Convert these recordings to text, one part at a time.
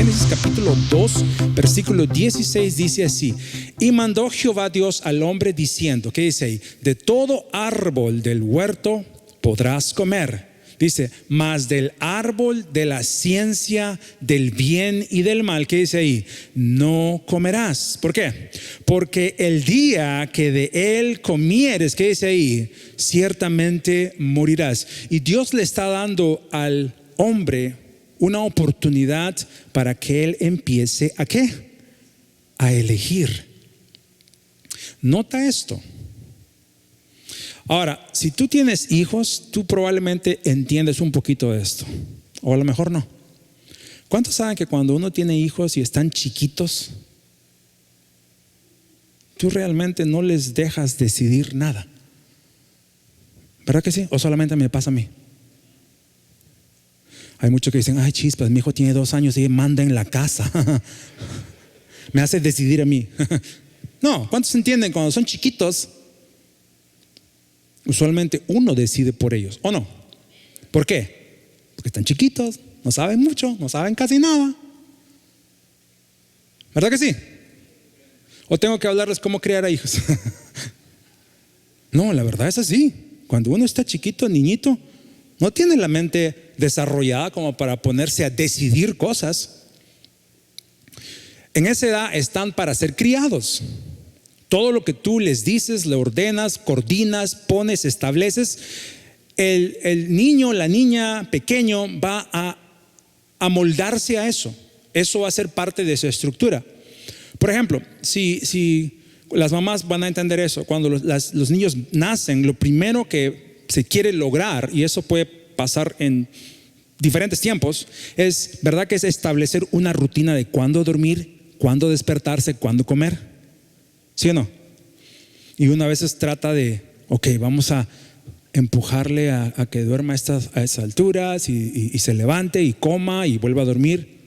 Génesis capítulo 2, versículo 16 dice así: y mandó Jehová Dios al hombre diciendo, ¿qué dice ahí? De todo árbol del huerto podrás comer. Dice, mas del árbol de la ciencia del bien y del mal, ¿qué dice ahí? No comerás. ¿Por qué? Porque el día que de él comieres, ¿qué dice ahí? Ciertamente morirás. Y Dios le está dando al hombre una oportunidad para que él empiece ¿a qué? A elegir. Nota esto. Ahora, si tú tienes hijos, tú probablemente entiendes un poquito de esto, o a lo mejor no. ¿Cuántos saben que cuando uno tiene hijos y están chiquitos, tú realmente no les dejas decidir nada? ¿Verdad que sí? ¿O solamente me pasa a mí? Hay muchos que dicen, ay chispas, mi hijo tiene 2 años y manda en la casa. Me hace decidir a mí. No, ¿cuántos entienden? Cuando son chiquitos, usualmente uno decide por ellos, ¿o no? ¿Por qué? Porque están chiquitos, no saben mucho, no saben casi nada. ¿Verdad que sí? ¿O tengo que hablarles cómo criar a hijos? No, la verdad es así. Cuando uno está chiquito, niñito, no tiene la mente desarrollada como para ponerse a decidir cosas. En esa edad están para ser criados. Todo lo que tú les dices, le ordenas, coordinas, pones, estableces, el niño, la niña pequeño va a moldarse a eso. Eso va a ser parte de su estructura. Por ejemplo, si las mamás van a entender eso, cuando los niños nacen, lo primero que se quiere lograr, y eso puede pasar en diferentes tiempos, es, ¿verdad? Que es establecer una rutina de cuándo dormir, cuándo despertarse, cuándo comer. ¿Sí o no? Y una vez trata de, ok, vamos a empujarle a que duerma a estas alturas y se levante y coma y vuelva a dormir.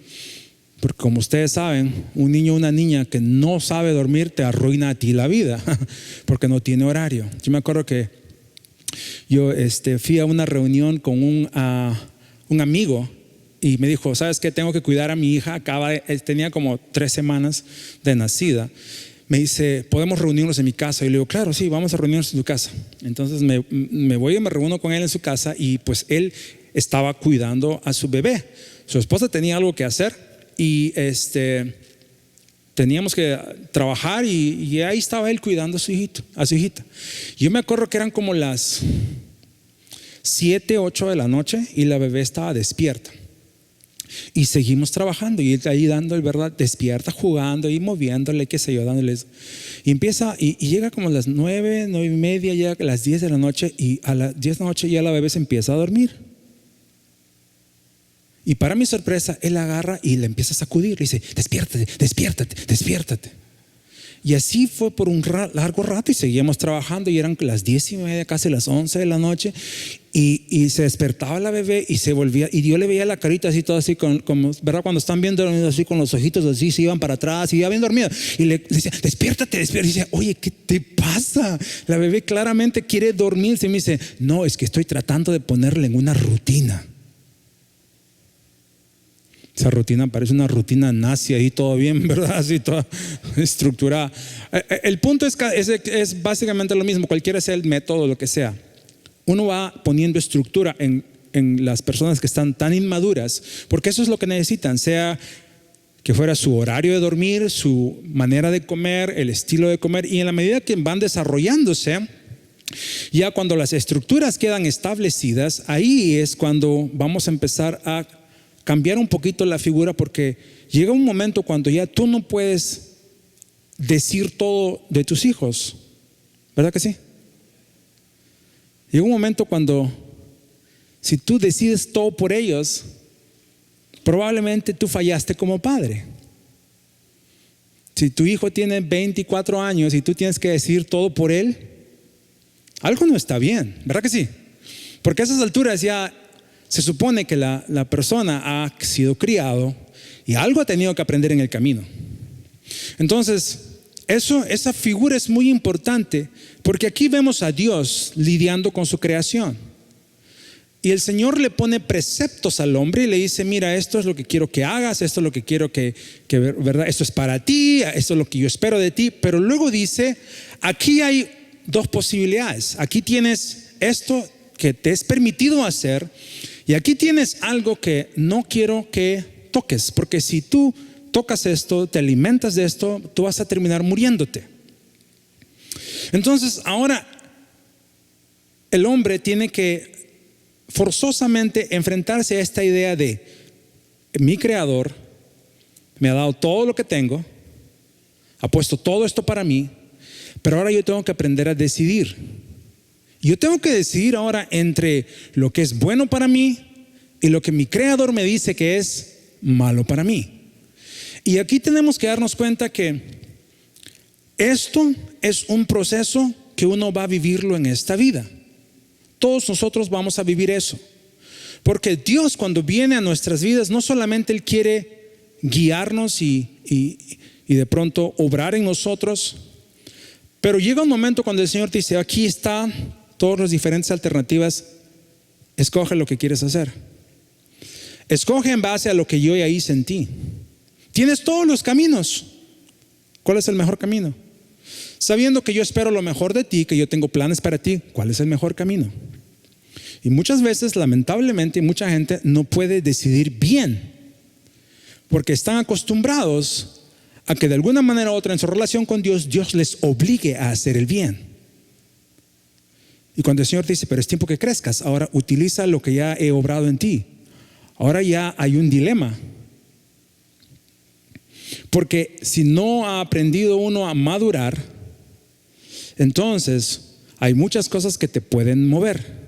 Porque como ustedes saben, un niño o una niña que no sabe dormir te arruina a ti la vida porque no tiene horario. Yo me acuerdo que yo fui a una reunión con un amigo y me dijo, ¿sabes qué? Tengo que cuidar a mi hija, tenía como 3 semanas de nacida. Me dice, ¿podemos reunirnos en mi casa? Y le digo, claro, sí, vamos a reunirnos en tu casa. Entonces me voy y me reúno con él en su casa y pues él estaba cuidando a su bebé. Su esposa tenía algo que hacer y teníamos que trabajar y ahí estaba él cuidando a su hijita. Yo me acuerdo que eran como las 7, 8 de la noche y la bebé estaba despierta. Y seguimos trabajando y él ahí dándole, ¿verdad? Despierta, jugando y moviéndole, qué sé yo, dándoles. Y empieza y llega como a las 9, 9:30, llega a las 10 de la noche y a las 10 de la noche ya la bebé se empieza a dormir. Y para mi sorpresa, él agarra y le empieza a sacudir. Le dice, despiértate, despiértate, despiértate. Y así fue por un largo rato y seguíamos trabajando y eran las 10:30, casi las 11 de la noche y se despertaba la bebé y se volvía y yo le veía la carita así, todo así como, ¿verdad? Cuando están bien dormidos así con los ojitos así, se iban para atrás y ya bien dormido y le decía, despiértate, despiértate. Y decía, oye, ¿qué te pasa? La bebé claramente quiere dormirse y me dice, no, es que estoy tratando de ponerle en una rutina. Esa rutina parece una rutina nazi ahí, todo bien, ¿verdad? Así toda estructurada. El punto es básicamente lo mismo, cualquiera sea el método, lo que sea. Uno va poniendo estructura en las personas que están tan inmaduras, porque eso es lo que necesitan, sea que fuera su horario de dormir, su manera de comer, el estilo de comer, y en la medida que van desarrollándose, ya cuando las estructuras quedan establecidas, ahí es cuando vamos a empezar a cambiar un poquito la figura, porque llega un momento cuando ya tú no puedes decir todo de tus hijos, ¿verdad que sí? Llega un momento cuando si tú decides todo por ellos, probablemente tú fallaste como padre. Si tu hijo tiene 24 años y tú tienes que decir todo por él, algo no está bien, ¿verdad que sí? Porque a esas alturas ya se supone que la persona ha sido criado y algo ha tenido que aprender en el camino. Entonces, esa figura es muy importante porque aquí vemos a Dios lidiando con su creación. Y el Señor le pone preceptos al hombre y le dice, mira, esto es lo que quiero que hagas, esto es lo que quiero que ¿verdad? Esto es para ti, esto es lo que yo espero de ti. Pero luego dice, aquí hay dos posibilidades. Aquí tienes esto que te es permitido hacer y aquí tienes algo que no quiero que toques, porque si tú tocas esto, te alimentas de esto, tú vas a terminar muriéndote. Entonces ahora el hombre tiene que forzosamente enfrentarse a esta idea de mi creador me ha dado todo lo que tengo, ha puesto todo esto para mí, pero ahora yo tengo que aprender a decidir. Yo tengo que decidir ahora entre lo que es bueno para mí y lo que mi creador me dice que es malo para mí. Y aquí tenemos que darnos cuenta que esto es un proceso que uno va a vivirlo en esta vida. Todos nosotros vamos a vivir eso, porque Dios, cuando viene a nuestras vidas, no solamente Él quiere guiarnos y de pronto obrar en nosotros, pero llega un momento cuando el Señor te dice, aquí está todas las diferentes alternativas, escoge lo que quieres hacer, escoge en base a lo que yo ya hice en ti. Tienes todos los caminos, ¿cuál es el mejor camino? Sabiendo que yo espero lo mejor de ti, que yo tengo planes para ti, ¿cuál es el mejor camino? Y muchas veces, lamentablemente, mucha gente no puede decidir bien, porque están acostumbrados a que de alguna manera u otra en su relación con Dios, Dios les obligue a hacer el bien. Y cuando el Señor dice, pero es tiempo que crezcas, ahora utiliza lo que ya he obrado en ti. Ahora ya hay un dilema. Porque si no ha aprendido uno a madurar, entonces hay muchas cosas que te pueden mover.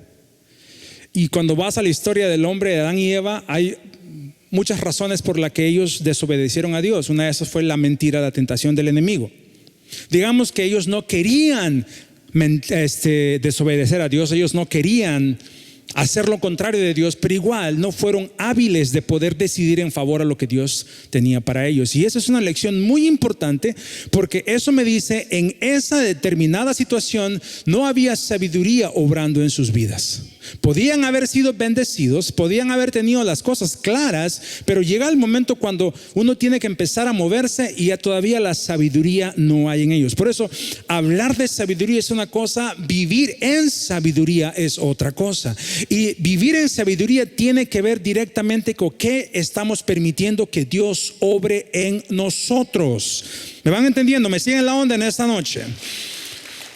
Y cuando vas a la historia del hombre de Adán y Eva, hay muchas razones por las que ellos desobedecieron a Dios. Una de esas fue la mentira, la tentación del enemigo. Digamos que ellos no querían desobedecer a Dios, ellos no querían hacer lo contrario de Dios, pero igual no fueron hábiles de poder decidir en favor a lo que Dios tenía para ellos. Y eso es una lección muy importante, porque eso me dice, en esa determinada situación no había sabiduría obrando en sus vidas. Podían haber sido bendecidos, podían haber tenido las cosas claras, pero llega el momento cuando uno tiene que empezar a moverse y ya todavía la sabiduría no hay en ellos. Por eso hablar de sabiduría es una cosa, vivir en sabiduría es otra cosa. Y vivir en sabiduría tiene que ver directamente con qué estamos permitiendo que Dios obre en nosotros. ¿Me van entendiendo? ¿Me siguen la onda en esta noche?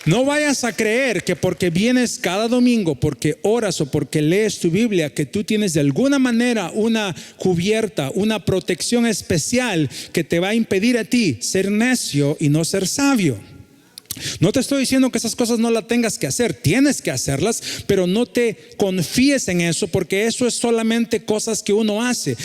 No vayas a creer que porque vienes cada domingo, porque oras o porque lees tu Biblia, que tú tienes de alguna manera una cubierta, una protección especial que te va a impedir a ti ser necio y no ser sabio. No te estoy diciendo que esas cosas no las tengas que hacer, tienes que hacerlas, pero no te confíes en eso, porque eso es solamente cosas que uno hace.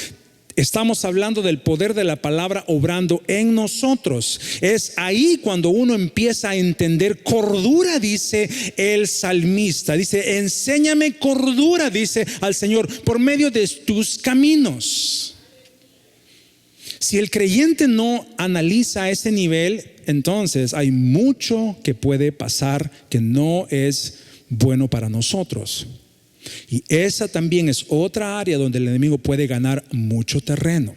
Estamos hablando del poder de la palabra obrando en nosotros. Es ahí cuando uno empieza a entender cordura, dice el salmista. Dice, enséñame cordura, dice al Señor, por medio de tus caminos. Si el creyente no analiza a ese nivel, entonces hay mucho que puede pasar que no es bueno para nosotros. Y esa también es otra área donde el enemigo puede ganar mucho terreno.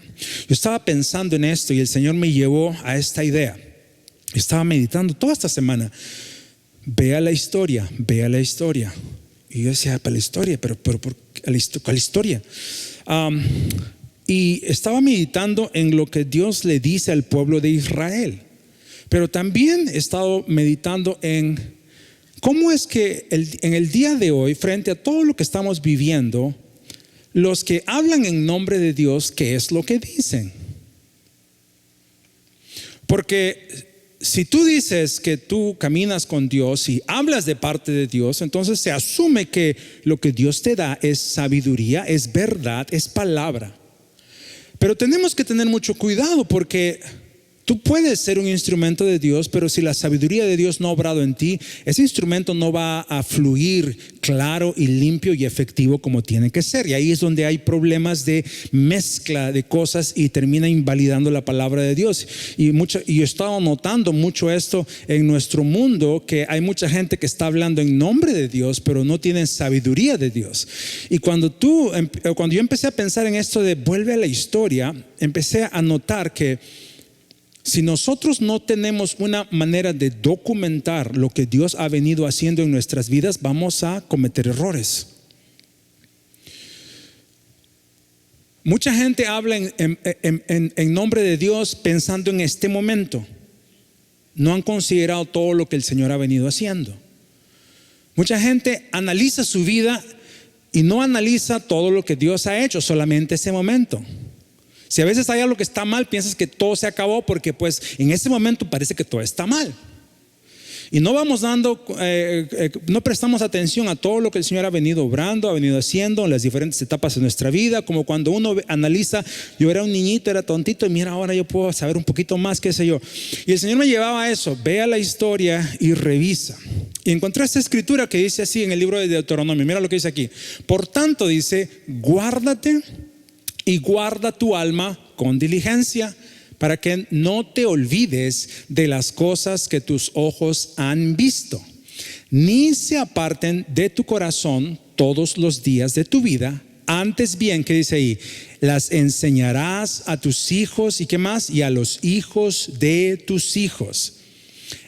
Yo estaba pensando en esto y el Señor me llevó a esta idea. Estaba meditando toda esta semana. Vea la historia. Y yo decía, para la historia, pero ¿cuál historia? Y estaba meditando en lo que Dios le dice al pueblo de Israel. Pero también he estado meditando en cómo es que en el día de hoy, frente a todo lo que estamos viviendo, los que hablan en nombre de Dios, ¿qué es lo que dicen? Porque si tú dices que tú caminas con Dios y hablas de parte de Dios, entonces se asume que lo que Dios te da es sabiduría, es verdad, es palabra. Pero tenemos que tener mucho cuidado, porque Tú puedes ser un instrumento de Dios, pero si la sabiduría de Dios no ha obrado en ti, ese instrumento no va a fluir claro y limpio y efectivo como tiene que ser. Y ahí es donde hay problemas de mezcla de cosas y termina invalidando la palabra de Dios. Y he estado notando mucho esto en nuestro mundo, que hay mucha gente que está hablando en nombre de Dios, pero no tienen sabiduría de Dios. Y cuando yo empecé a pensar en esto de vuelve a la historia, empecé a notar que si nosotros no tenemos una manera de documentar lo que Dios ha venido haciendo en nuestras vidas, vamos a cometer errores. Mucha gente habla en nombre de Dios pensando en este momento. No han considerado todo lo que el Señor ha venido haciendo. Mucha gente analiza su vida y no analiza todo lo que Dios ha hecho, solamente ese momento. Si a veces hay algo que está mal, piensas que todo se acabó porque pues en ese momento parece que todo está mal. Y no vamos no prestamos atención a todo lo que el Señor ha venido obrando, ha venido haciendo en las diferentes etapas de nuestra vida. Como cuando uno analiza, yo era un niñito, era tontito, y mira, ahora yo puedo saber un poquito más, qué sé yo. Y el Señor me llevaba a eso, vea la historia y revisa. Y encontré esta escritura que dice así en el libro de Deuteronomio. Mira lo que dice aquí. Por tanto dice, guárdate y guarda tu alma con diligencia, para que no te olvides de las cosas que tus ojos han visto, ni se aparten de tu corazón todos los días de tu vida. Antes bien, ¿qué dice ahí? Las enseñarás a tus hijos, ¿y qué más? Y a los hijos de tus hijos.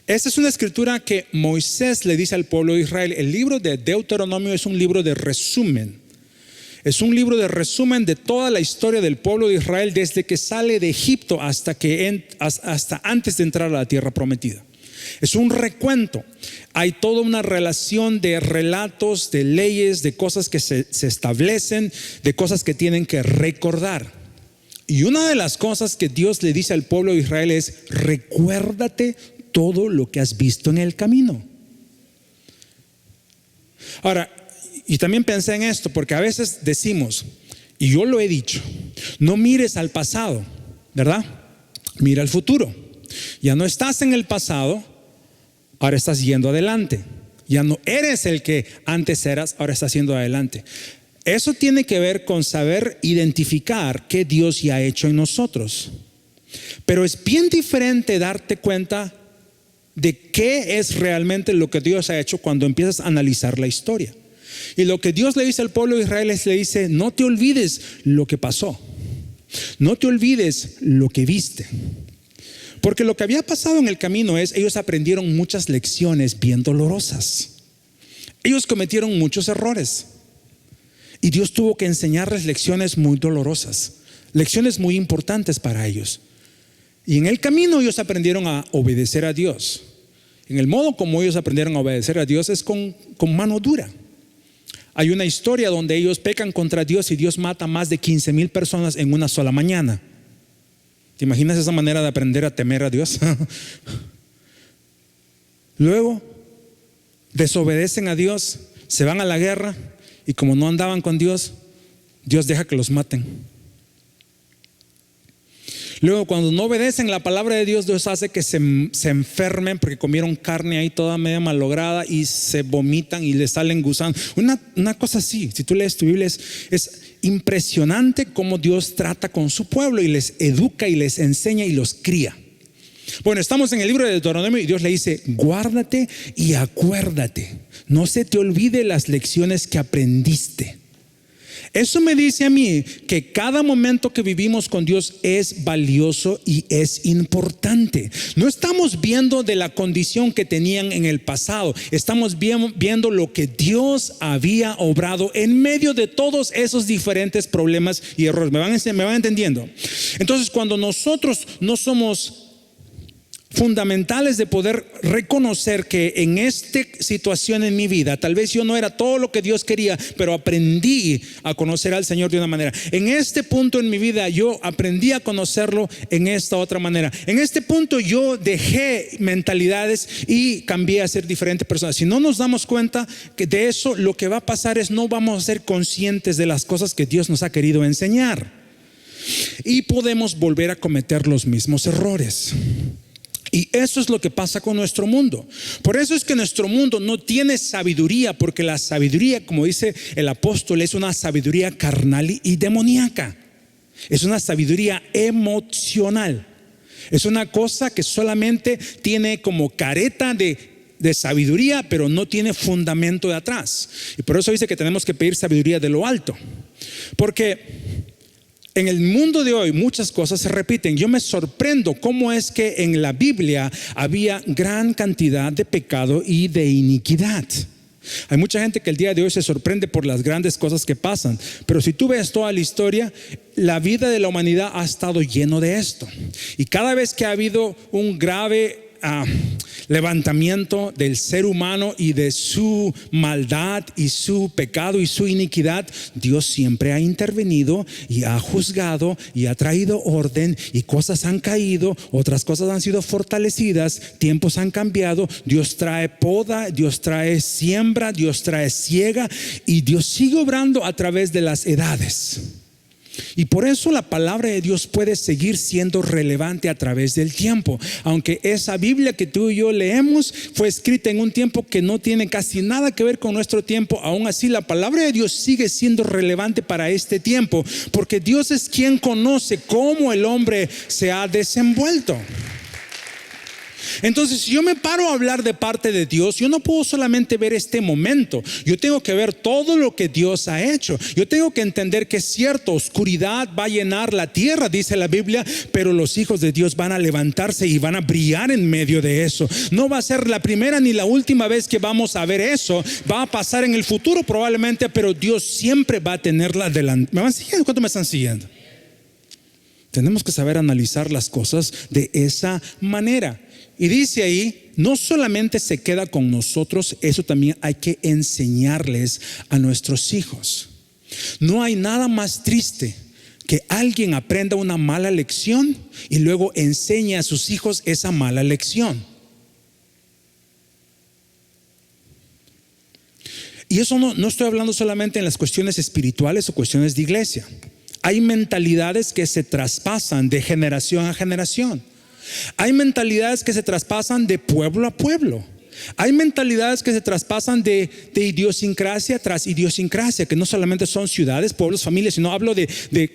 Esta es una escritura que Moisés le dice al pueblo de Israel. El libro de Deuteronomio es un libro de resumen. Es un libro de resumen de toda la historia del pueblo de Israel desde que sale de Egipto hasta antes de entrar a la tierra prometida. Es un recuento. Hay toda una relación de relatos, de leyes, de cosas que se establecen, de cosas que tienen que recordar. Y una de las cosas que Dios le dice al pueblo de Israel es: recuérdate todo lo que has visto en el camino. Ahora, y también pensé en esto, porque a veces decimos, y yo lo he dicho, no mires al pasado, ¿verdad? Mira al futuro. Ya no estás en el pasado, ahora estás yendo adelante. Ya no eres el que antes eras, ahora estás yendo adelante. Eso tiene que ver con saber identificar qué Dios ya ha hecho en nosotros. Pero es bien diferente darte cuenta de qué es realmente lo que Dios ha hecho cuando empiezas a analizar la historia. Y lo que Dios le dice al pueblo de Israel es, le dice, no te olvides lo que pasó, no te olvides lo que viste. Porque lo que había pasado en el camino es, ellos aprendieron muchas lecciones bien dolorosas. Ellos cometieron muchos errores y Dios tuvo que enseñarles lecciones muy dolorosas, lecciones muy importantes para ellos. Y en el camino ellos aprendieron a obedecer a Dios. En el modo como ellos aprendieron a obedecer a Dios es con mano dura. Hay una historia donde ellos pecan contra Dios y Dios mata más de 15,000 personas en una sola mañana. ¿Te imaginas esa manera de aprender a temer a Dios? Luego desobedecen a Dios, se van a la guerra y como no andaban con Dios, Dios deja que los maten. Luego cuando no obedecen la palabra de Dios, Dios hace que se enfermen porque comieron carne ahí toda media malograda y se vomitan y les salen gusanos. Una cosa así, si tú lees tu Biblia, es impresionante cómo Dios trata con su pueblo y les educa y les enseña y los cría. Bueno, estamos en el libro de Deuteronomio y Dios le dice, guárdate y acuérdate, no se te olvide las lecciones que aprendiste. Eso me dice a mí que cada momento que vivimos con Dios es valioso y es importante. No estamos viendo de la condición que tenían en el pasado, estamos viendo lo que Dios había obrado en medio de todos esos diferentes problemas y errores. ¿Me van entendiendo? Entonces, cuando nosotros no somos fundamentales de poder reconocer que en esta situación en mi vida, tal vez yo no era todo lo que Dios quería, pero aprendí a conocer al Señor de una manera. En este punto en mi vida yo aprendí a conocerlo en esta otra manera. En este punto yo dejé mentalidades y cambié a ser diferente persona. Si no nos damos cuenta que de eso, lo que va a pasar es no vamos a ser conscientes de las cosas que Dios nos ha querido enseñar. y podemos volver a cometer los mismos errores. Y eso es lo que pasa con nuestro mundo. Por eso es que nuestro mundo no tiene sabiduría, porque la sabiduría, como dice el apóstol, es una sabiduría carnal y demoníaca. Es una sabiduría emocional. Es una cosa que solamente tiene como careta de sabiduría, pero no tiene fundamento de atrás. Y por eso dice que tenemos que pedir sabiduría de lo alto. Porque en el mundo de hoy muchas cosas se repiten. Yo me sorprendo cómo es que en la Biblia había gran cantidad de pecado y de iniquidad. Hay mucha gente que el día de hoy se sorprende por las grandes cosas que pasan, pero si tú ves toda la historia, la vida de la humanidad ha estado lleno de esto. Y cada vez que ha habido un grave levantamiento del ser humano y de su maldad y su pecado y su iniquidad, Dios siempre ha intervenido y ha juzgado y ha traído orden, y cosas han caído, otras cosas han sido fortalecidas, tiempos han cambiado. Dios trae poda, Dios trae siembra, Dios trae siega, y Dios sigue obrando a través de las edades. Y por eso la palabra de Dios puede seguir siendo relevante a través del tiempo. Aunque esa Biblia que tú y yo leemos fue escrita en un tiempo que no tiene casi nada que ver con nuestro tiempo, aún así la palabra de Dios sigue siendo relevante para este tiempo, porque Dios es quien conoce cómo el hombre se ha desenvuelto. Entonces, si yo me paro a hablar de parte de Dios, yo no puedo solamente ver este momento. Yo tengo que ver todo lo que Dios ha hecho. Yo tengo que entender que es cierto, oscuridad va a llenar la tierra, dice la Biblia, pero los hijos de Dios van a levantarse y van a brillar en medio de eso. No va a ser la primera ni la última vez que vamos a ver eso. Va a pasar en el futuro probablemente, pero Dios siempre va a tenerla delante. ¿Me van siguiendo? ¿Cuánto me están siguiendo? Tenemos que saber analizar las cosas de esa manera. Y dice ahí, no solamente se queda con nosotros, eso también hay que enseñarles a nuestros hijos. No hay nada más triste que alguien aprenda una mala lección y luego enseñe a sus hijos esa mala lección. Y eso no estoy hablando solamente en las cuestiones espirituales o cuestiones de iglesia. Hay mentalidades que se traspasan de generación a generación. Hay mentalidades que se traspasan de pueblo a pueblo. Hay mentalidades que se traspasan de idiosincrasia tras idiosincrasia, que no solamente son ciudades, pueblos, familias, sino hablo de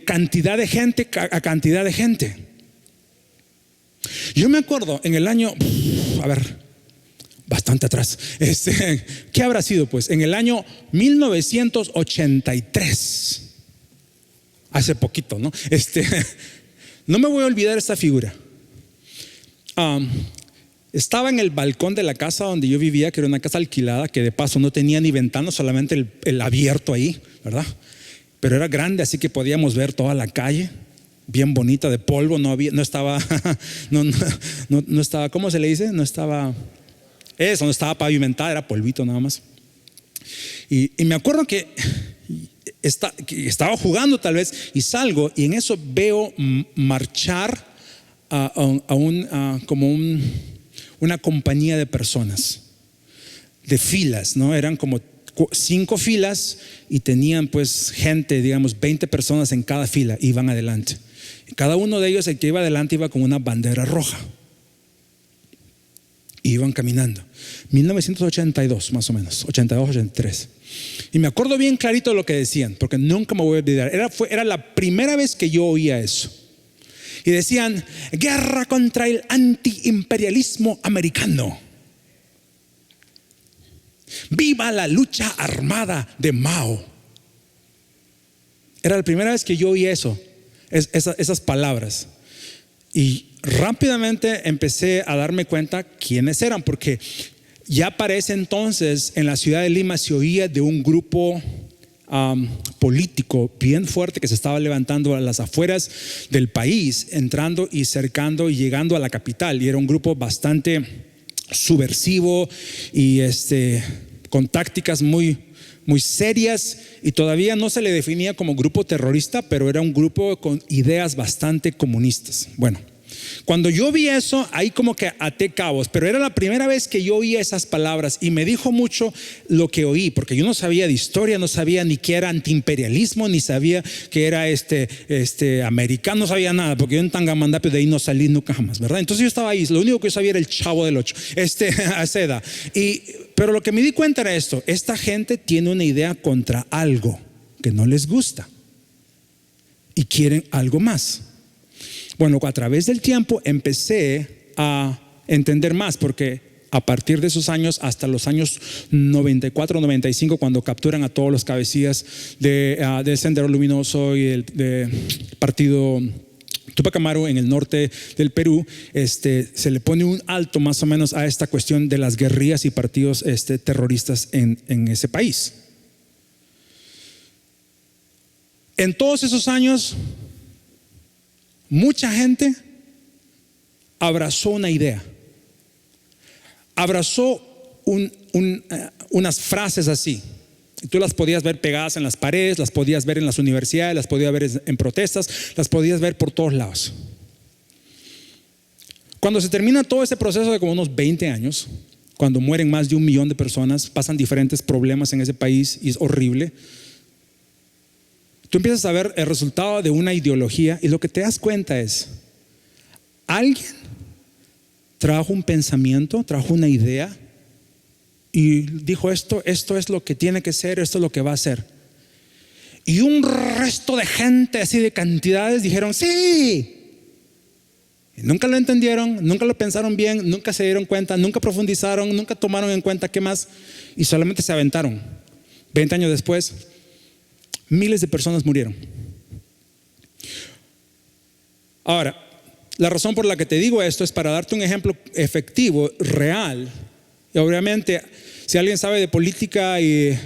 cantidad de gente a cantidad de gente. Yo me acuerdo en el año, bastante atrás, ¿qué habrá sido? Pues en el año 1983, hace poquito, ¿no? No me voy a olvidar esta figura. Estaba en el balcón de la casa donde yo vivía, que era una casa alquilada, que de paso no tenía ni ventanas, solamente el abierto ahí, ¿verdad? Pero era grande, así que podíamos ver toda la calle, bien bonita, de polvo. No estaba, no estaba, ¿cómo se le dice? No estaba pavimentada, era polvito nada más. Y me acuerdo que estaba jugando tal vez, y salgo, y en eso veo marchar una compañía de personas, de filas, ¿no? Eran como 5 filas y tenían pues gente, digamos 20 personas en cada fila, iban adelante. Y cada uno de ellos, el que iba adelante, iba con una bandera roja. Y iban caminando. 1982 más o menos, 82, 83. Y me acuerdo bien clarito lo que decían, porque nunca me voy a olvidar. Era la primera vez que yo oía eso. Y decían: guerra contra el antiimperialismo americano. Viva la lucha armada de Mao. Era la primera vez que yo oí eso, esas palabras. Y rápidamente empecé a darme cuenta quiénes eran, porque ya para ese entonces en la ciudad de Lima se oía de un grupo político bien fuerte que se estaba levantando a las afueras del país, entrando y cercando y llegando a la capital. Y era un grupo bastante subversivo y con tácticas muy serias, y todavía no se le definía como grupo terrorista, pero era un grupo con ideas bastante comunistas. Bueno, Cuando yo vi eso, ahí como que até cabos, pero era la primera vez que yo oía esas palabras y me dijo mucho lo que oí, porque yo no sabía de historia, no sabía ni qué era antiimperialismo, ni sabía que era americano, no sabía nada, porque yo en Tangamandapio de ahí no salí nunca jamás, ¿verdad? Entonces yo estaba ahí, lo único que yo sabía era el Chavo del Ocho, a esa edad. Pero lo que me di cuenta era esto: esta gente tiene una idea contra algo que no les gusta y quieren algo más. Bueno, a través del tiempo empecé a entender más, porque a partir de esos años, hasta los años 94, 95, cuando capturan a todos los cabecillas del Sendero Luminoso y del partido Tupac Amaru en el norte del Perú, se le pone un alto más o menos a esta cuestión de las guerrillas y partidos terroristas en ese país. En todos esos años, mucha gente abrazó una idea, abrazó unas frases así. Tú las podías ver pegadas en las paredes, las podías ver en las universidades, las podías ver en protestas, las podías ver por todos lados. Cuando se termina todo ese proceso de como unos 20 años, cuando mueren más de 1 millón de personas, pasan diferentes problemas en ese país y es horrible. Tú empiezas a ver el resultado de una ideología y lo que te das cuenta es: alguien trajo un pensamiento, trajo una idea y dijo esto es lo que tiene que ser, esto es lo que va a ser. Y un resto de gente así de cantidades dijeron sí. Y nunca lo entendieron, nunca lo pensaron bien, nunca se dieron cuenta, nunca profundizaron, nunca tomaron en cuenta qué más, y solamente se aventaron. 20 años después, miles de personas murieron. Ahora, la razón por la que te digo esto es para darte un ejemplo efectivo, real. Y obviamente, si alguien sabe de política y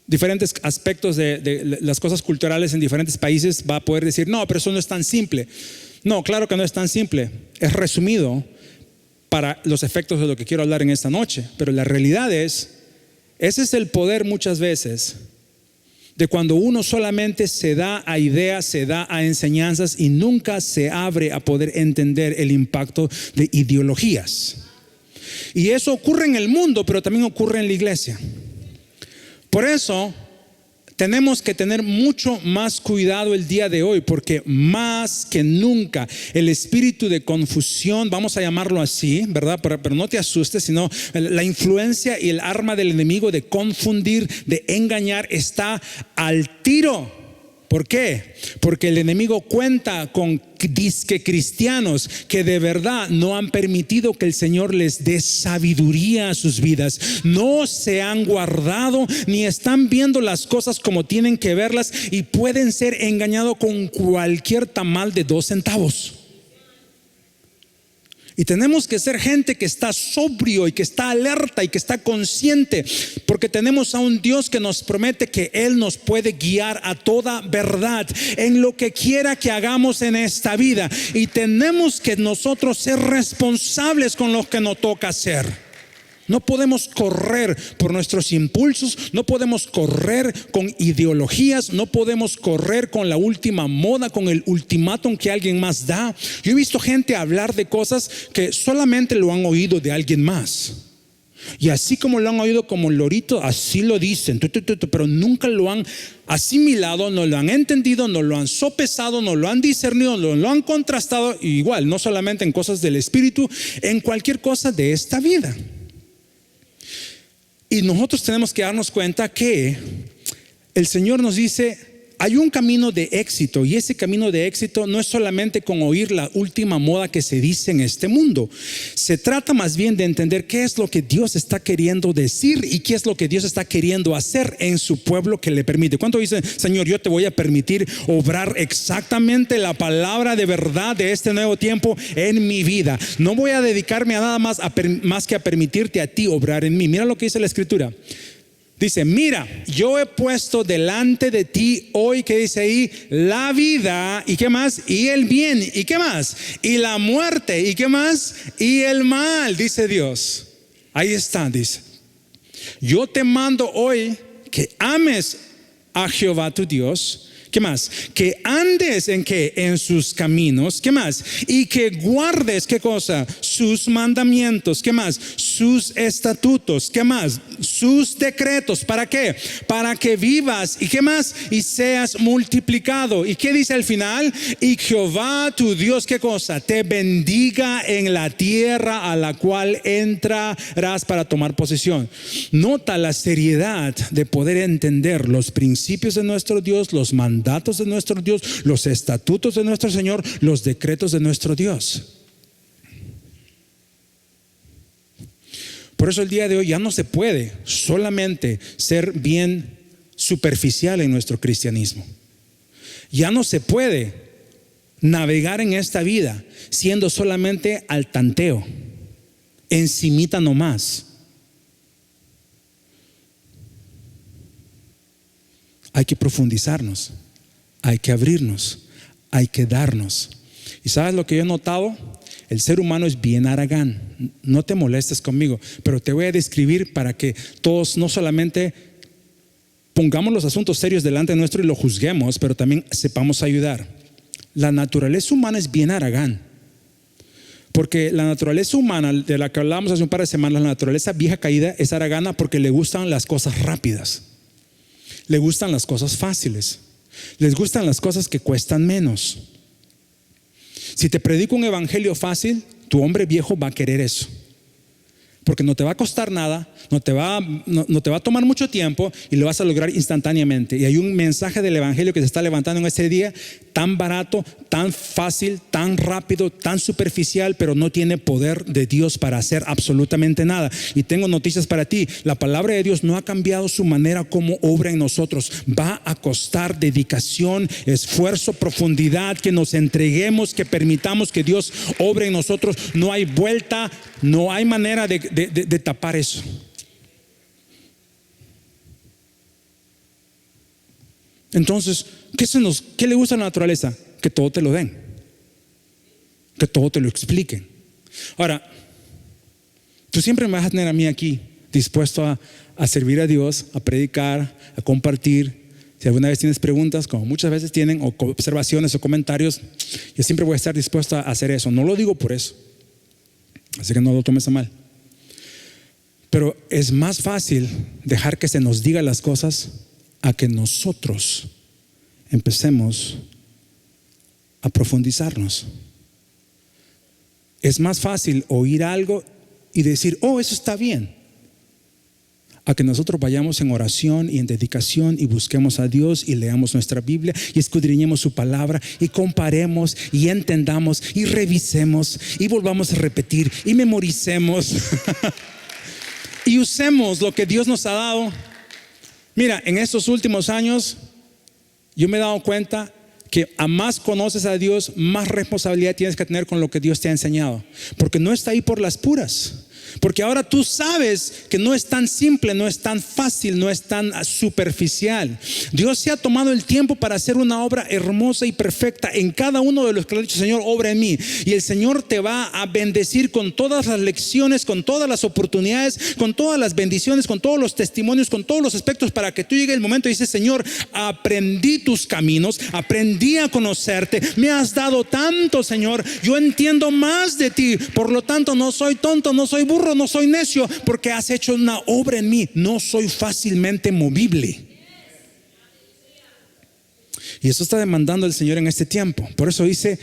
diferentes aspectos de las cosas culturales en diferentes países, va a poder decir: no, pero eso no es tan simple. No, claro que no es tan simple. Es resumido para los efectos de lo que quiero hablar en esta noche. Pero la realidad es, ese es el poder muchas veces de cuando uno solamente se da a ideas, se da a enseñanzas y nunca se abre a poder entender el impacto de ideologías. Y eso ocurre en el mundo, pero también ocurre en la iglesia. Por eso tenemos que tener mucho más cuidado el día de hoy, porque más que nunca el espíritu de confusión, vamos a llamarlo así, ¿verdad? Pero no te asustes, sino la influencia y el arma del enemigo de confundir, de engañar, está al tiro. ¿Por qué? Porque el enemigo cuenta con disque cristianos que de verdad no han permitido que el Señor les dé sabiduría a sus vidas. No se han guardado ni están viendo las cosas como tienen que verlas y pueden ser engañados con cualquier tamal de 2 centavos. Y tenemos que ser gente que está sobrio y que está alerta y que está consciente, porque tenemos a un Dios que nos promete que Él nos puede guiar a toda verdad en lo que quiera que hagamos en esta vida. Y tenemos que nosotros ser responsables con lo que nos toca hacer. No podemos correr por nuestros impulsos, no podemos correr con ideologías, no podemos correr con la última moda, con el ultimátum que alguien más da. Yo he visto gente hablar de cosas que solamente lo han oído de alguien más. Y así como lo han oído como lorito, así lo dicen, pero nunca lo han asimilado, no lo han entendido, no lo han sopesado, no lo han discernido, no lo han contrastado. Igual, no solamente en cosas del espíritu, en cualquier cosa de esta vida. Y nosotros tenemos que darnos cuenta que el Señor nos dice: hay un camino de éxito, y ese camino de éxito no es solamente con oír la última moda que se dice en este mundo. Se trata más bien de entender qué es lo que Dios está queriendo decir y qué es lo que Dios está queriendo hacer en su pueblo que le permite. ¿Cuánto dicen: Señor, yo te voy a permitir obrar exactamente la palabra de verdad de este nuevo tiempo en mi vida? No voy a dedicarme a nada más que a permitirte a ti obrar en mí. Mira lo que dice la Escritura. Dice: mira, yo he puesto delante de ti hoy, ¿qué dice ahí? La vida, ¿y qué más? Y el bien, ¿y qué más? Y la muerte, ¿y qué más? Y el mal, dice Dios. Ahí está, dice: yo te mando hoy que ames a Jehová tu Dios, ¿Qué más? Que andes en qué? En sus caminos. ¿Qué más? Y que guardes, ¿qué cosa? Sus mandamientos. ¿Qué más? Sus estatutos. ¿Qué más? Sus decretos. ¿Para qué? Para que vivas. ¿Y qué más? Y seas multiplicado. ¿Y qué dice al final? Y Jehová tu Dios, ¿qué cosa? Te bendiga en la tierra a la cual entrarás para tomar posesión. Nota la seriedad de poder entender los principios de nuestro Dios, los mandatos de nuestro Dios, los estatutos de nuestro Señor, los decretos de nuestro Dios. Por eso el día de hoy ya no se puede solamente ser bien superficial en nuestro cristianismo. Ya no se puede navegar en esta vida siendo solamente al tanteo, encimita nomás. Hay que profundizarnos, hay que abrirnos, hay que darnos. ¿Y sabes lo que yo he notado? El ser humano es bien haragán. No te molestes conmigo, pero te voy a describir para que todos no solamente pongamos los asuntos serios delante nuestro y lo juzguemos, pero también sepamos ayudar. La naturaleza humana es bien haragán. Porque la naturaleza humana de la que hablábamos hace un par de semanas, la naturaleza vieja caída es haragana porque le gustan las cosas rápidas. Le gustan las cosas fáciles. Les gustan las cosas que cuestan menos. Si te predico un evangelio fácil, tu hombre viejo va a querer eso. Porque no te va a costar nada, no te va a tomar mucho tiempo y lo vas a lograr instantáneamente. Y hay un mensaje del evangelio que se está levantando en este día, tan barato, tan fácil, tan rápido, tan superficial, pero no tiene poder de Dios para hacer absolutamente nada. Y tengo noticias para ti: la palabra de Dios no ha cambiado su manera como obra en nosotros. Va a costar dedicación, esfuerzo, profundidad, que nos entreguemos, que permitamos que Dios obre en nosotros. No hay vuelta, no hay manera de tapar eso. Entonces, ¿qué le gusta a la naturaleza? Que todo te lo den, que todo te lo expliquen. Ahora, tú siempre me vas a tener a mí aquí dispuesto a servir a Dios, a predicar, a compartir. Si alguna vez tienes preguntas, como muchas veces tienen, o observaciones o comentarios, yo siempre voy a estar dispuesto a hacer eso. No lo digo por eso, así que no lo tomes a mal. Pero es más fácil dejar que se nos diga las cosas a que nosotros empecemos a profundizarnos. Es más fácil oír algo y decir, oh, eso está bien, a que nosotros vayamos en oración y en dedicación y busquemos a Dios y leamos nuestra Biblia y escudriñemos su palabra y comparemos y entendamos y revisemos y volvamos a repetir y memoricemos y usemos lo que Dios nos ha dado. Mira, en estos últimos años yo me he dado cuenta que a más conoces a Dios, más responsabilidad tienes que tener con lo que Dios te ha enseñado, porque no está ahí por las puras. Porque ahora tú sabes que no es tan simple, no es tan fácil, no es tan superficial. Dios se ha tomado el tiempo para hacer una obra hermosa y perfecta en cada uno de los que le ha dicho, Señor, obra en mí. Y el Señor te va a bendecir con todas las lecciones, con todas las oportunidades, con todas las bendiciones, con todos los testimonios, con todos los aspectos, para que tú llegue el momento y dices, Señor, aprendí tus caminos, aprendí a conocerte, me has dado tanto, Señor, yo entiendo más de ti, por lo tanto no soy tonto, no soy burro, no soy necio, porque has hecho una obra en mí. No soy fácilmente movible. Y eso está demandando el Señor en este tiempo. Por eso dice,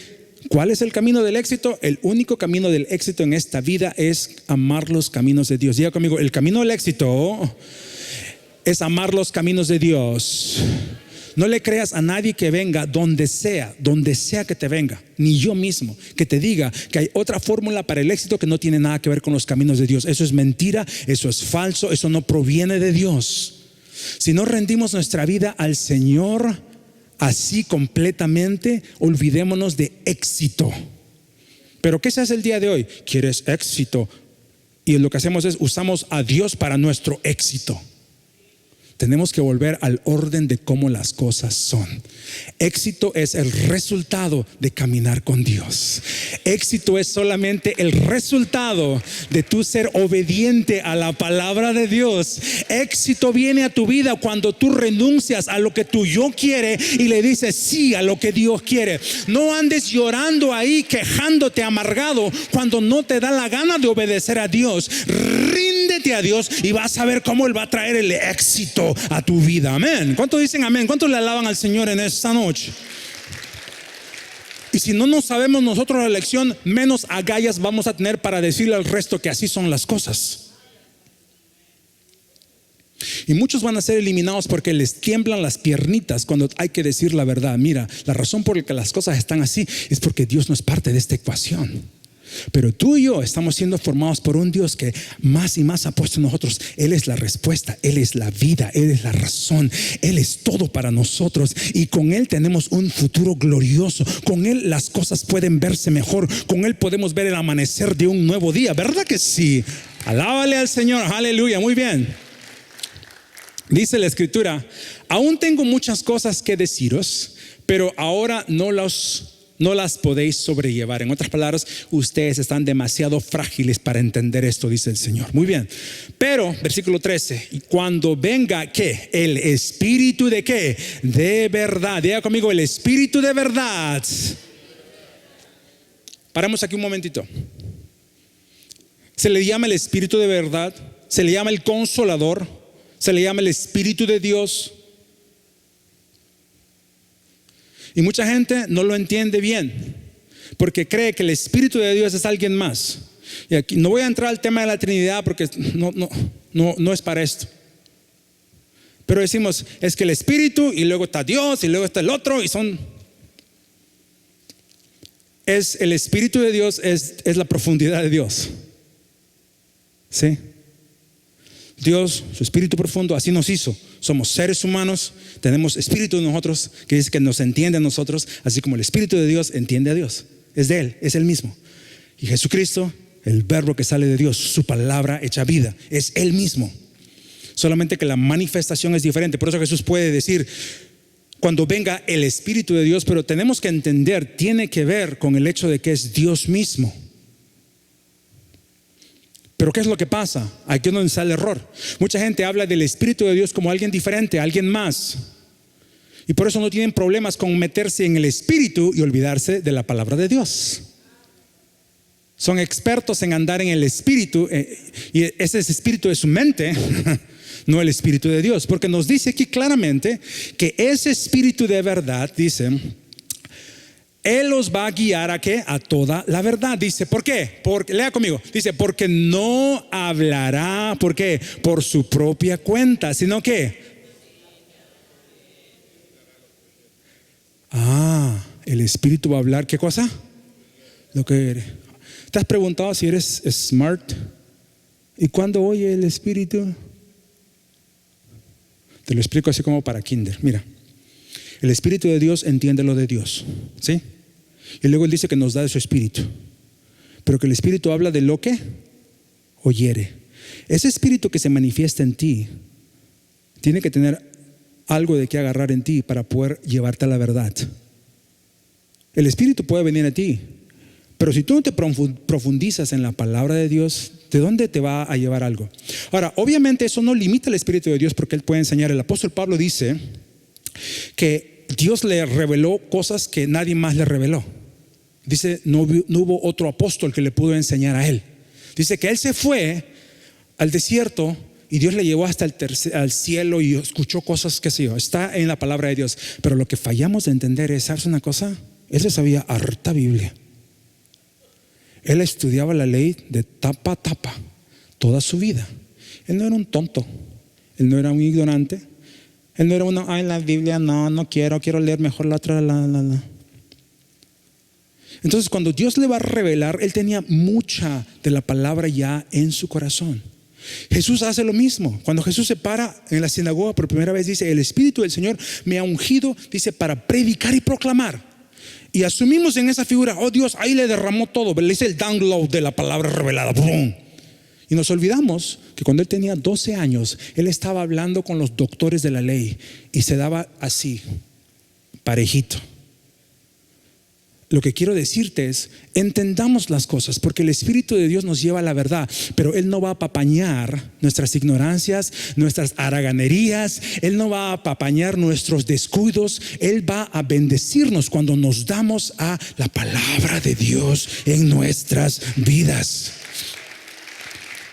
¿cuál es el camino del éxito? El único camino del éxito en esta vida es amar los caminos de Dios. Diga conmigo, el camino del éxito es amar los caminos de Dios. No le creas a nadie que venga donde sea que te venga, ni yo mismo, que te diga que hay otra fórmula para el éxito que no tiene nada que ver con los caminos de Dios. Eso es mentira, eso es falso, eso no proviene de Dios. Si no rendimos nuestra vida al Señor así completamente, olvidémonos de éxito. Pero ¿qué se hace el día de hoy? ¿Quieres éxito? Y lo que hacemos es usamos a Dios para nuestro éxito. Tenemos que volver al orden de cómo las cosas son. Éxito es el resultado de caminar con Dios. Éxito es solamente el resultado de tú ser obediente a la palabra de Dios. Éxito viene a tu vida cuando tú renuncias a lo que tu yo quiere y le dices sí a lo que Dios quiere. No andes llorando ahí, quejándote amargado cuando no te da la gana de obedecer a Dios. Ríndete a Dios y vas a ver cómo Él va a traer el éxito a tu vida. Amén. ¿Cuántos dicen amén? ¿Cuántos le alaban al Señor en esta noche? Y si no nos sabemos nosotros la lección, menos agallas vamos a tener para decirle al resto que así son las cosas. Y muchos van a ser eliminados porque les tiemblan las piernitas cuando hay que decir la verdad. Mira, la razón por la que las cosas están así es porque Dios no es parte de esta ecuación. Pero tú y yo estamos siendo formados por un Dios que más y más ha puesto en nosotros. Él es la respuesta, Él es la vida, Él es la razón, Él es todo para nosotros. Y con Él tenemos un futuro glorioso. Con Él las cosas pueden verse mejor. Con Él podemos ver el amanecer de un nuevo día. ¿Verdad que sí? Alábale al Señor, aleluya, muy bien. Dice la Escritura: aún tengo muchas cosas que deciros, pero ahora no las podéis sobrellevar. En otras palabras, ustedes están demasiado frágiles para entender esto, dice el Señor. Muy bien. Pero, versículo 13, y cuando venga, ¿qué? El Espíritu de ¿qué? De verdad. Diga conmigo, el Espíritu de verdad. Paramos aquí un momentito. Se le llama el Espíritu de verdad, se le llama el Consolador, se le llama el Espíritu de Dios. Y mucha gente no lo entiende bien porque cree que el Espíritu de Dios es alguien más. Y aquí no voy a entrar al tema de la Trinidad porque no es para esto. Pero decimos, es que el Espíritu y luego está Dios y luego está el otro y son... el Espíritu de Dios es la profundidad de Dios. ¿Sí? Dios, su espíritu profundo, así nos hizo. Somos seres humanos, tenemos espíritu en nosotros que dice que nos entiende a nosotros, así como el Espíritu de Dios entiende a Dios. Es de Él, es Él mismo. Y Jesucristo, el verbo que sale de Dios, su palabra hecha vida, es Él mismo. Solamente que la manifestación es diferente. Por eso Jesús puede decir, cuando venga el Espíritu de Dios, pero tenemos que entender, tiene que ver con el hecho de que es Dios mismo. Pero ¿qué es lo que pasa? Aquí es donde sale el error. Mucha gente habla del Espíritu de Dios como alguien diferente, alguien más. Y por eso no tienen problemas con meterse en el Espíritu y olvidarse de la palabra de Dios. Son expertos en andar en el Espíritu, y ese es el Espíritu de su mente, no el Espíritu de Dios. Porque nos dice aquí claramente que ese Espíritu de verdad, dice... Él los va a guiar ¿a qué? A toda la verdad. Dice, ¿por qué? Porque, lea conmigo. Dice, porque no hablará, ¿por qué? Por su propia cuenta, sino que el Espíritu va a hablar, ¿qué cosa? Lo que eres. ¿Te has preguntado si eres smart? ¿Y cuándo oye el Espíritu? Te lo explico así como para kinder. Mira, el Espíritu de Dios entiende lo de Dios, ¿sí? Y luego Él dice que nos da de su Espíritu, pero que el Espíritu habla de lo que oyere. Ese Espíritu que se manifiesta en ti tiene que tener algo de qué agarrar en ti para poder llevarte a la verdad. El Espíritu puede venir a ti, pero si tú no te profundizas en la palabra de Dios, ¿de dónde te va a llevar algo? Ahora, obviamente eso no limita el Espíritu de Dios, porque Él puede enseñar. El apóstol Pablo dice que Dios le reveló cosas que nadie más le reveló. Dice, no hubo otro apóstol que le pudo enseñar a él. Dice que él se fue al desierto y Dios le llevó hasta al cielo y escuchó cosas, qué sé yo. Está en la palabra de Dios. Pero lo que fallamos de entender es, ¿sabes una cosa? Él se sabía harta Biblia. Él estudiaba la ley de tapa a tapa toda su vida. Él no era un tonto. Él no era un ignorante. Él no era uno, la Biblia no quiero leer mejor la otra. Entonces cuando Dios le va a revelar, Él tenía mucha de la palabra ya en su corazón. Jesús hace lo mismo. Cuando Jesús se para en la sinagoga por primera vez, dice, el Espíritu del Señor me ha ungido, dice, para predicar y proclamar. Y asumimos en esa figura, oh Dios, ahí le derramó todo, le hice el download de la palabra revelada. ¡Brum! Y nos olvidamos que cuando él tenía 12 años, él estaba hablando con los doctores de la ley y se daba así, parejito. Lo que quiero decirte es, entendamos las cosas, porque el Espíritu de Dios nos lleva a la verdad, pero Él no va a apapañar nuestras ignorancias, nuestras haraganerías. Él no va a apapañar nuestros descuidos. Él va a bendecirnos cuando nos damos a la palabra de Dios en nuestras vidas.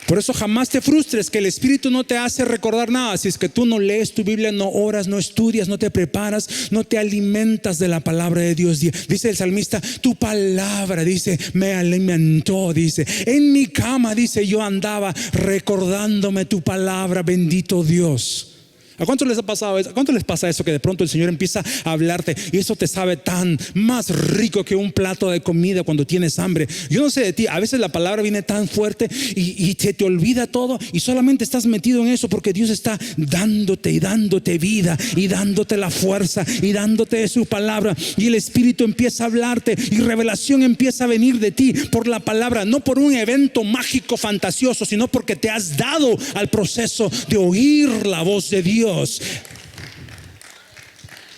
Por eso jamás te frustres que el Espíritu no te hace recordar nada. Si es que tú no lees tu Biblia, no oras, no estudias, no te preparas, no te alimentas de la palabra de Dios. Dice el salmista, tu palabra, dice, me alimentó, dice, en mi cama, dice, yo andaba recordándome tu palabra, bendito Dios. ¿A cuántos les ha pasado eso? ¿A cuántos les pasa eso, que de pronto el Señor empieza a hablarte y eso te sabe tan más rico que un plato de comida cuando tienes hambre? Yo no sé de ti, a veces la palabra viene tan fuerte y te olvida todo y solamente estás metido en eso porque Dios está dándote y dándote vida y dándote la fuerza y dándote de su palabra, y el Espíritu empieza a hablarte y revelación empieza a venir de ti por la palabra, no por un evento mágico fantasioso, sino porque te has dado al proceso de oír la voz de Dios.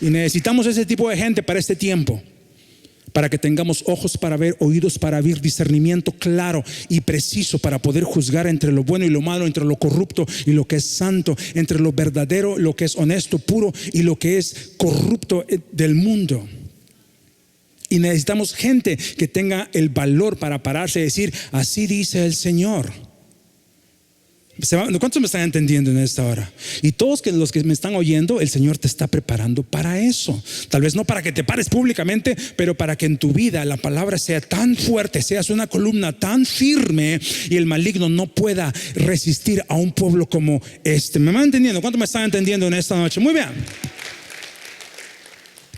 Y necesitamos ese tipo de gente para este tiempo, para que tengamos ojos para ver, oídos para oír, discernimiento claro y preciso para poder juzgar entre lo bueno y lo malo, entre lo corrupto y lo que es santo, entre lo verdadero, lo que es honesto, puro, y lo que es corrupto del mundo. Y necesitamos gente que tenga el valor para pararse y decir, así dice el Señor. ¿Cuántos me están entendiendo en esta hora? Y todos los que me están oyendo, el Señor te está preparando para eso. Tal vez no para que te pares públicamente, pero para que en tu vida la palabra sea tan fuerte, seas una columna tan firme y el maligno no pueda resistir a un pueblo como este. ¿Me van entendiendo? ¿Cuántos me están entendiendo en esta noche? Muy bien.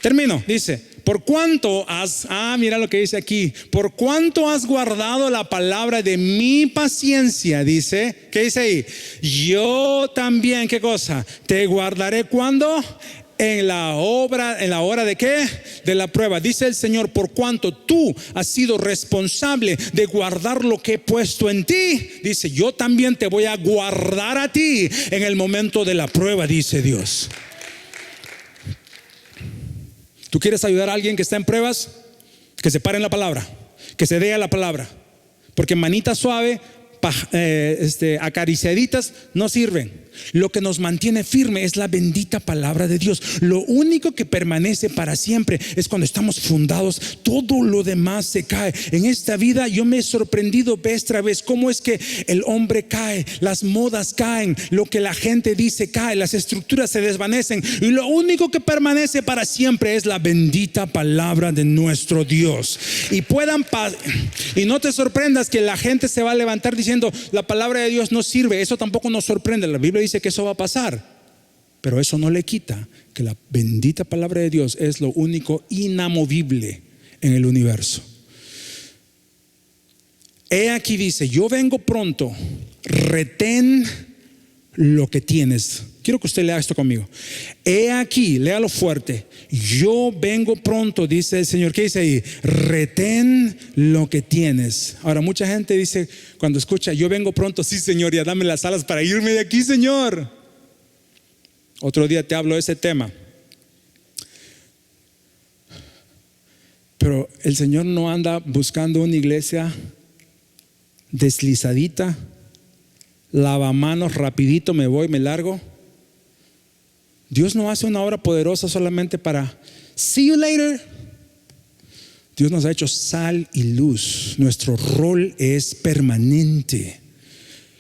Termino, dice, por cuánto mira lo que dice aquí, por cuánto has guardado la palabra de mi paciencia, dice, ¿qué dice ahí? Yo también, ¿qué cosa? Te guardaré, ¿cuándo? En la hora de ¿qué? De la prueba. Dice el Señor, por cuanto tú has sido responsable de guardar lo que he puesto en ti, dice, yo también te voy a guardar a ti en el momento de la prueba, dice Dios. ¿Tú quieres ayudar a alguien que está en pruebas? Que se pare en la palabra, que se dé a la palabra, porque manita suave, acariciaditas no sirven. Lo que nos mantiene firme es la bendita palabra de Dios. Lo único que permanece para siempre es cuando estamos fundados. Todo lo demás se cae. En esta vida yo me he sorprendido vez tras vez cómo es que el hombre cae, las modas caen, lo que la gente dice cae, las estructuras se desvanecen, y lo único que permanece para siempre es la bendita palabra de nuestro Dios. Y no te sorprendas que la gente se va a levantar diciendo, la palabra de Dios no sirve. Eso tampoco nos sorprende. La Biblia dice que eso va a pasar, pero eso no le quita que la bendita palabra de Dios es lo único inamovible en el universo. He aquí, dice, yo vengo pronto, retén lo que tienes. Quiero que usted lea esto conmigo. He aquí, léalo fuerte, yo vengo pronto, dice el Señor. ¿Qué dice ahí? Retén lo que tienes. Ahora mucha gente dice cuando escucha, yo vengo pronto, sí Señor, ya dame las alas para irme de aquí, Señor. Otro día te hablo de ese tema. Pero el Señor no anda buscando una iglesia deslizadita, lavamanos, rapidito, me voy, me largo. Dios no hace una obra poderosa solamente para see you later. Dios nos ha hecho sal y luz. Nuestro rol es permanente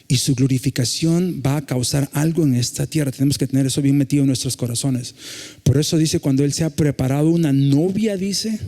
y su glorificación va a causar algo en esta tierra. Tenemos que tener eso bien metido en nuestros corazones. Por eso dice, cuando Él se ha preparado una novia, dice,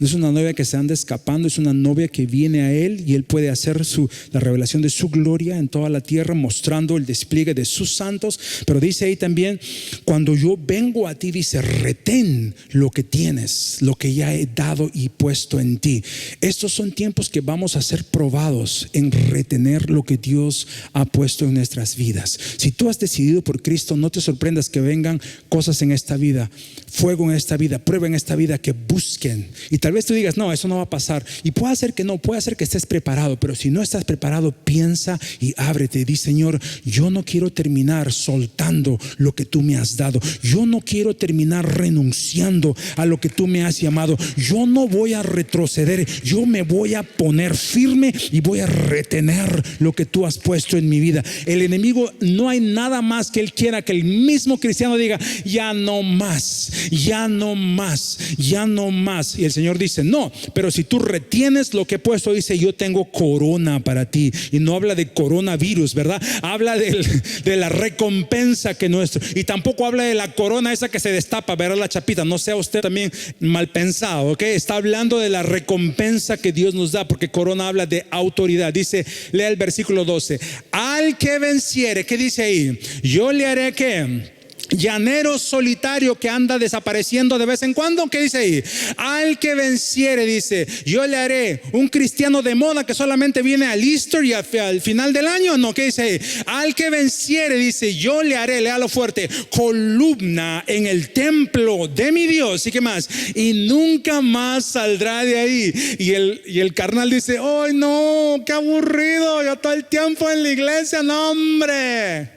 no es una novia que se anda escapando, es una novia que viene a Él y Él puede hacer la revelación de su gloria en toda la tierra, mostrando el despliegue de sus santos. Pero dice ahí también, cuando yo vengo a ti, dice, retén lo que tienes, lo que ya he dado y puesto en ti. Estos son tiempos que vamos a ser probados en retener lo que Dios ha puesto en nuestras vidas. Si tú has decidido por Cristo, no te sorprendas que vengan cosas en esta vida, fuego en esta vida, prueba en esta vida, que busquen. Y tal Tal vez tú digas, no, eso no va a pasar. Y puede ser que no, puede ser que estés preparado. Pero si no estás preparado, piensa y ábrete. Di, Señor, yo no quiero terminar soltando lo que tú me has dado. Yo no quiero terminar renunciando a lo que tú me has llamado. Yo no voy a retroceder. Yo me voy a poner firme y voy a retener lo que tú has puesto en mi vida. El enemigo, no hay nada más que él quiera que el mismo cristiano diga, ya no más, ya no más, ya no más. Y el Señor dice, no, pero si tú retienes lo que he puesto, dice, yo tengo corona para ti. Y no habla de coronavirus, ¿verdad? Habla de la recompensa que nuestro. Y tampoco habla de la corona esa que se destapa, ¿verdad? La chapita. No sea usted también mal pensado, ¿ok? Está hablando de la recompensa que Dios nos da, porque corona habla de autoridad. Dice, lea el versículo 12. Al que venciere, ¿qué dice ahí? Yo le haré que llanero solitario que anda desapareciendo de vez en cuando. ¿Qué dice ahí? Al que venciere, dice, yo le haré un cristiano de moda que solamente viene al Easter y al final del año. No, ¿qué dice ahí? Al que venciere, dice, yo le haré, léalo fuerte, columna en el templo de mi Dios. ¿Y qué más? Y nunca más saldrá de ahí. Y el carnal dice, ¡ay no! ¡Qué aburrido! Yo todo el tiempo en la iglesia, no hombre.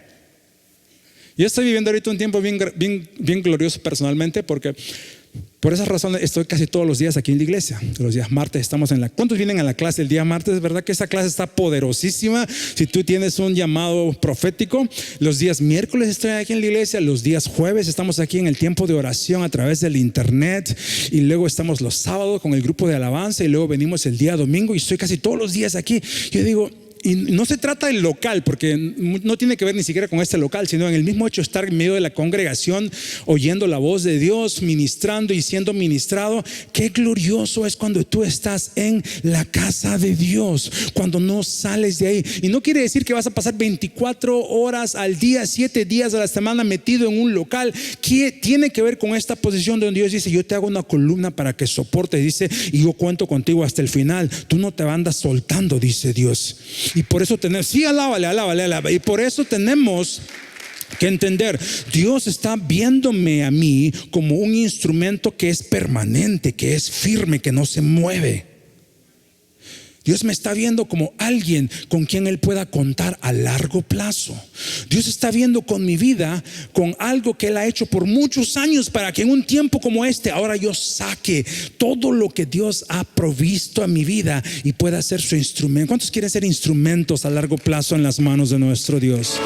Yo estoy viviendo ahorita un tiempo bien glorioso personalmente, porque por esa razón estoy casi todos los días aquí en la iglesia. Los días martes estamos en la... ¿Cuántos vienen a la clase el día martes? Es verdad que esa clase está poderosísima. Si tú tienes un llamado profético, los días miércoles estoy aquí en la iglesia. Los días jueves estamos aquí en el tiempo de oración a través del internet. Y luego estamos los sábados con el grupo de alabanza. Y luego venimos el día domingo y estoy casi todos los días aquí. Yo digo... Y no se trata del local, porque no tiene que ver ni siquiera con este local, sino en el mismo hecho de estar en medio de la congregación, oyendo la voz de Dios, ministrando y siendo ministrado. Qué glorioso es cuando tú estás en la casa de Dios, cuando no sales de ahí. Y no quiere decir que vas a pasar 24 horas al día, 7 días a la semana metido en un local. Que tiene que ver con esta posición donde Dios dice, yo te hago una columna para que soportes, dice, y yo cuento contigo hasta el final. Tú no te andas soltando, dice Dios. Y por eso tenemos, sí, alábale. Y por eso tenemos que entender, Dios está viéndome a mí como un instrumento que es permanente, que es firme, que no se mueve. Dios me está viendo como alguien con quien Él pueda contar a largo plazo. Dios está viendo con mi vida, con algo que Él ha hecho por muchos años, para que en un tiempo como este, ahora yo saque todo lo que Dios ha provisto a mi vida y pueda ser su instrumento. ¿Cuántos quieren ser instrumentos a largo plazo en las manos de nuestro Dios?